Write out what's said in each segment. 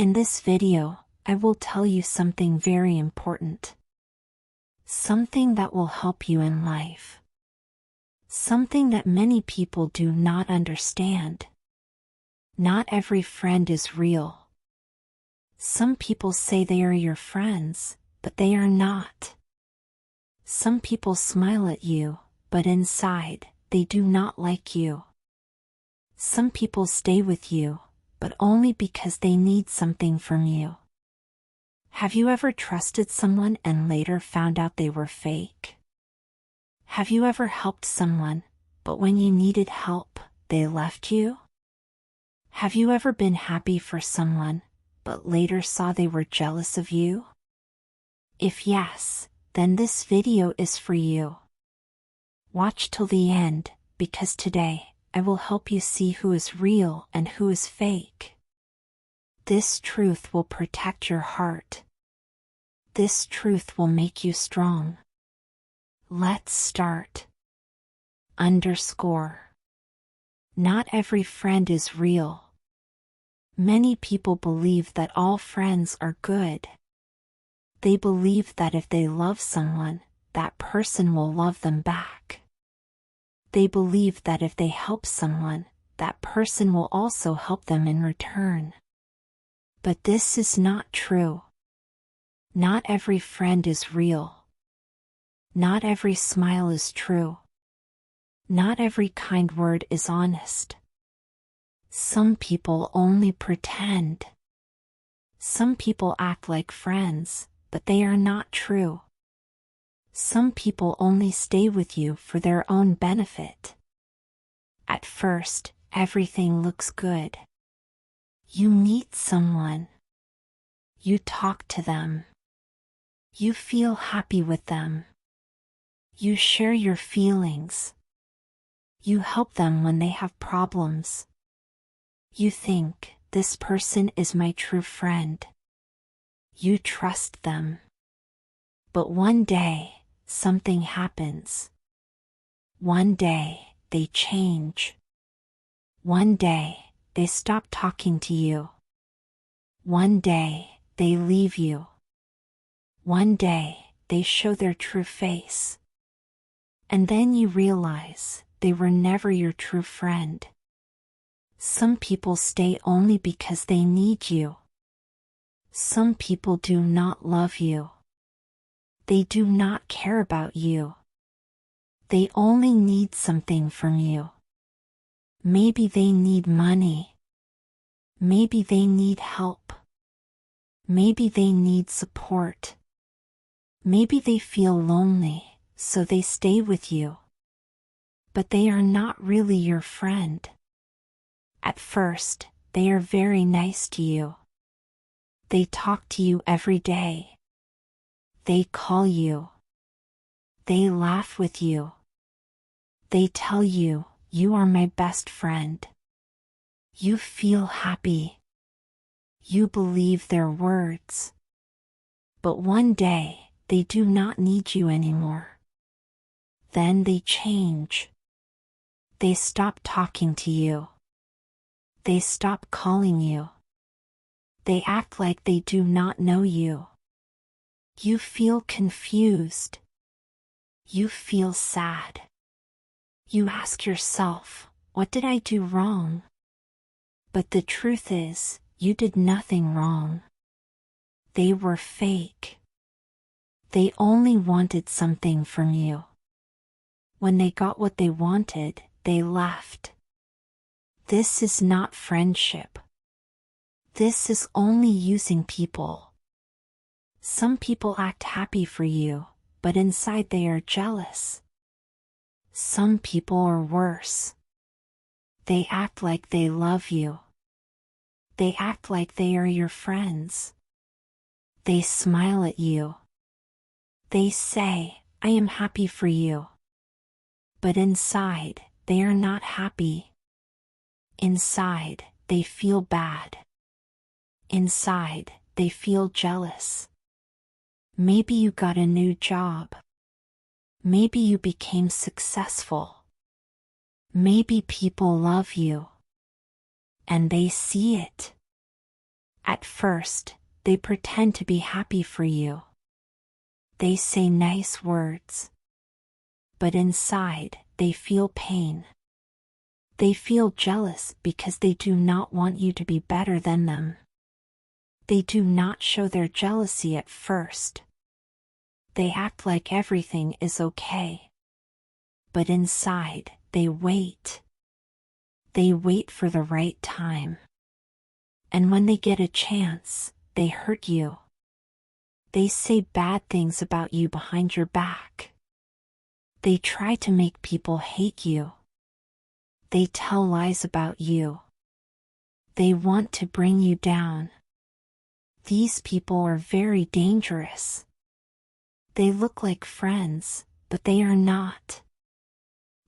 In this video, I will tell you something very important. Something that will help you in life. Something that many people do not understand. Not every friend is real. Some people say they are your friends, but they are not. Some people smile at you, but inside, they do not like you. Some people stay with you, but only because they need something from you. Have you ever trusted someone and later found out they were fake? Have you ever helped someone, but when you needed help, they left you? Have you ever been happy for someone, but later saw they were jealous of you? If yes, then this video is for you. Watch till the end, because today, I will help you see who is real and who is fake. This truth will protect your heart. This truth will make you strong. Let's start. Underscore. Not every friend is real. Many people believe that all friends are good. They believe that if they love someone, that person will love them back. They believe that if they help someone, that person will also help them in return. But this is not true. Not every friend is real. Not every smile is true. Not every kind word is honest. Some people only pretend. Some people act like friends, but they are not true. Some people only stay with you for their own benefit. At first, everything looks good. You meet someone. You talk to them. You feel happy with them. You share your feelings. You help them when they have problems. You think, this person is my true friend. You trust them. But one day, something happens. One day, they change. One day, they stop talking to you. One day, they leave you. One day, they show their true face. And then you realize, they were never your true friend. Some people stay only because they need you. Some people do not love you. They do not care about you. They only need something from you. Maybe they need money. Maybe they need help. Maybe they need support. Maybe they feel lonely, so they stay with you. But they are not really your friend. At first, they are very nice to you. They talk to you every day. They call you. They laugh with you. They tell you, you are my best friend. You feel happy. You believe their words. But one day, they do not need you anymore. Then they change. They stop talking to you. They stop calling you. They act like they do not know you. You feel confused. You feel sad. You ask yourself, what did I do wrong? But the truth is, you did nothing wrong. They were fake. They only wanted something from you. When they got what they wanted, they left. This is not friendship. This is only using people. Some people act happy for you, but inside they are jealous. Some people are worse. They act like they love you. They act like they are your friends. They smile at you. They say, I am happy for you. But inside, they are not happy. Inside, they feel bad. Inside, they feel jealous. Maybe you got a new job. Maybe you became successful. Maybe people love you. And they see it. At first, they pretend to be happy for you. They say nice words. But inside, they feel pain. They feel jealous because they do not want you to be better than them. They do not show their jealousy at first. They act like everything is okay. But inside, they wait. They wait for the right time. And when they get a chance, they hurt you. They say bad things about you behind your back. They try to make people hate you. They tell lies about you. They want to bring you down. These people are very dangerous. They look like friends, but they are not.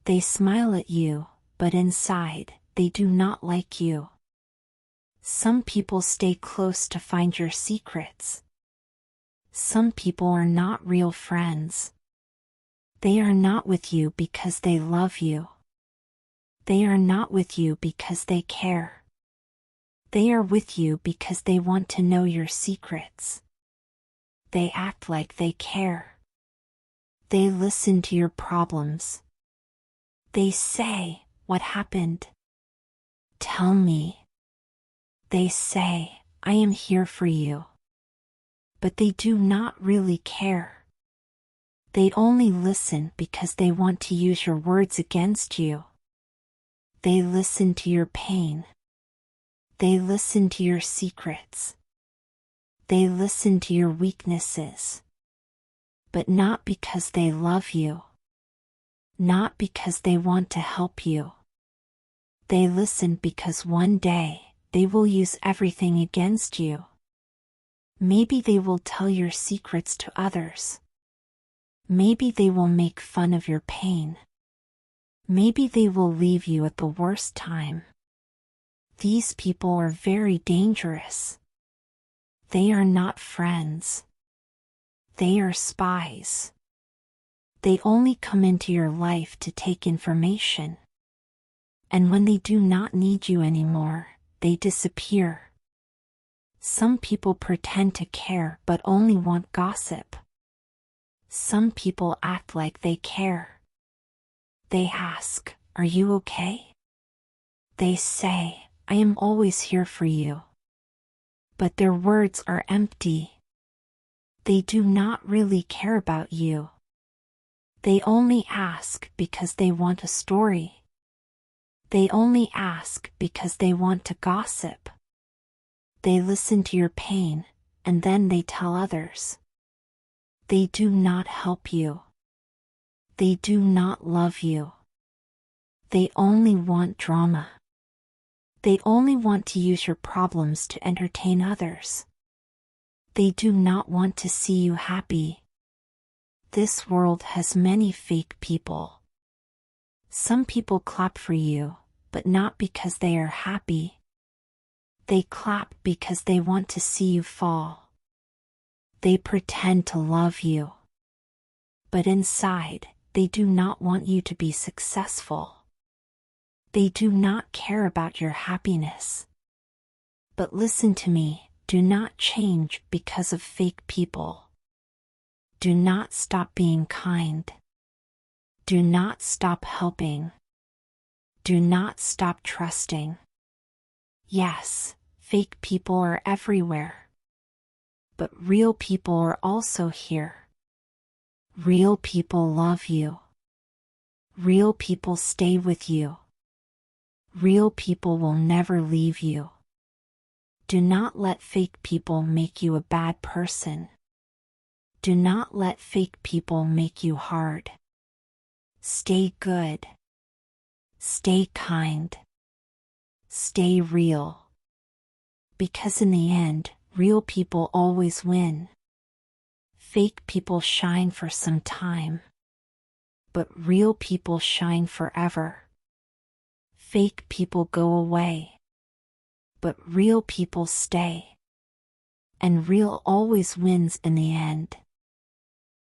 They smile at you, but inside, they do not like you. Some people stay close to find your secrets. Some people are not real friends. They are not with you because they love you. They are not with you because they care. They are with you because they want to know your secrets. They act like they care. They listen to your problems. They say, "What happened? Tell me." They say, "I am here for you." But they do not really care. They only listen because they want to use your words against you. They listen to your pain. They listen to your secrets. They listen to your weaknesses. But not because they love you. Not because they want to help you. They listen because one day, they will use everything against you. Maybe they will tell your secrets to others. Maybe they will make fun of your pain. Maybe they will leave you at the worst time. These people are very dangerous. They are not friends. They are spies. They only come into your life to take information. And when they do not need you anymore, they disappear. Some people pretend to care but only want gossip. Some people act like they care. They ask, "Are you okay?" They say, "I am always here for you." But their words are empty. They do not really care about you. They only ask because they want a story. They only ask because they want to gossip. They listen to your pain, and then they tell others. They do not help you. They do not love you. They only want drama. They only want to use your problems to entertain others. They do not want to see you happy. This world has many fake people. Some people clap for you, but not because they are happy. They clap because they want to see you fall. They pretend to love you. But inside, they do not want you to be successful. They do not care about your happiness. But listen to me, do not change because of fake people. Do not stop being kind. Do not stop helping. Do not stop trusting. Yes, fake people are everywhere. But real people are also here. Real people love you. Real people stay with you. Real people will never leave you. Do not let fake people make you a bad person. Do not let fake people make you hard. Stay good. Stay kind. Stay real. Because in the end, real people always win. Fake people shine for some time. But real people shine forever. Fake people go away. But real people stay. And real always wins in the end.